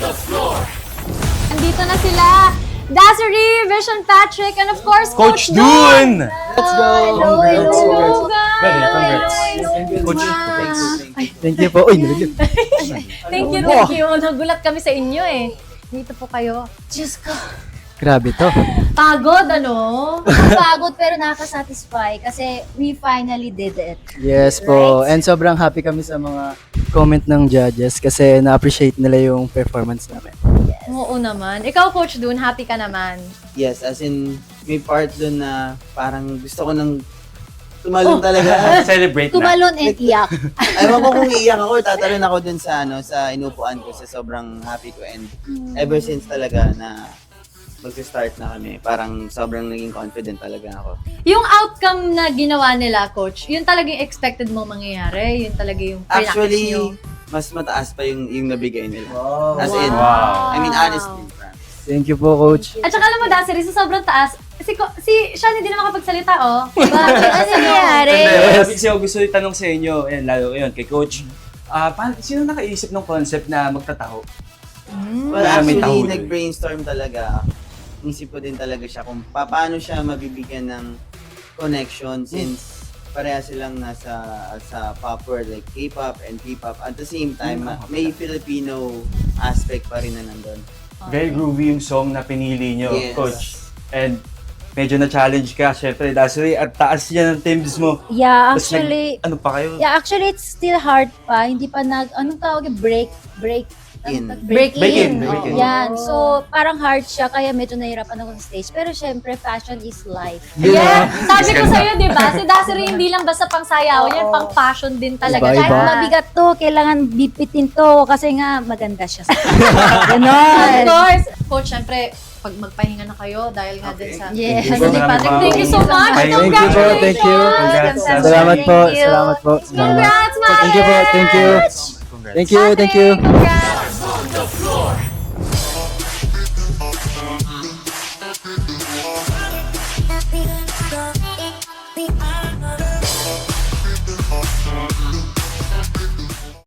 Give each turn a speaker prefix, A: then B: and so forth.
A: Andito na sila. Dassery, Vision Patrick, and of course,
B: Coach
A: Coach Dun!
B: Dun!
C: Let's go!
A: Hello, hello, guys!
B: Congrats.
A: Coach,
C: Thank you po. Uy, nalaglag.
A: thank you. Nagulat kami sa inyo eh. Dito po kayo. Diyos ko.
C: Grabe to.
A: Pagod, ano?
D: Pagod pero nakaka-satisfy kasi we finally did it.
C: Yes po. And sobrang happy kami sa mga comment ng judges kasi na-appreciate nila yung performance namin.
A: Oo naman. Ikaw, Coach Dun, happy ka naman.
E: Yes, as in, may part doon na parang gusto ko nang tumalon talaga.
B: Celebrate na.
D: Tumalon and iyak.
E: Ewan ko kung iiyak ako, tatalon ako dun sa, sa inupuan ko sa sobrang happy ko. And ever since talaga na mag-start na kami, parang sobrang naging confident talaga ako.
A: Yung outcome na ginawa nila, Coach, yun talaga yung expected mo mangyayari? Yun talaga yung pinakit
E: Actually,
A: nyo?
E: mas mataas pa yung nabigay nila.
C: Wow.
E: As in,
B: Wow.
E: I mean, honestly, promise.
C: Thank you po, Coach.
A: At saka alam mo, Dassery, sa sobrang taas, si Sean hindi na makapagsalita, oh.
D: Bakit? Ano nangyari?
B: Kasi ako gusto itanong sa inyo, ayan, lalo yun, kay Coach. Sino nakaisip ng concept na magtataho?
E: Well,
B: May taho
E: actually,
B: doon.
E: nag-brainstorm talaga. Isip ko din talaga siya kung paano siya mabibigyan ng connection since pareha silang nasa sa pop world like K-pop and P-pop. At the same time, may Filipino aspect pa rin na nandun.
B: Very groovy yung song na pinili nyo,
E: Yes.
B: Coach. And medyo na-challenge ka, syempre, Dassery, at taas yan ng timbs mo.
D: Yeah,
B: Tas
D: actually,
B: ano pa kayo?
D: it's still hard pa. Hindi pa anong tawag yung break
E: In.
A: Break in.
B: Break in.
D: Yan. So, parang hard siya, kaya medyo nahirapan ako sa stage. Pero syempre, fashion is life.
A: Yeah. Sabi ko sa'yo, di ba? Si Dassery hindi lang basta pang sayaw yan, pang fashion din talaga.
C: Iba-iba.
D: Kahit mabigat to, kailangan bipitin to kasi nga maganda siya sa Ganon.
A: Of course. Coach, syempre, pag magpahinga na kayo dahil nga din sa...
D: Yes.
A: Ano ni Patrick, thank you so much.
B: Thank
C: you po, thank you.
B: Congrats.
C: Salamat po,
D: Thank you.
C: salamat po.
A: Congrats, Mike!
C: Thank you po, thank you. Thank you, thank you.
A: Congrats!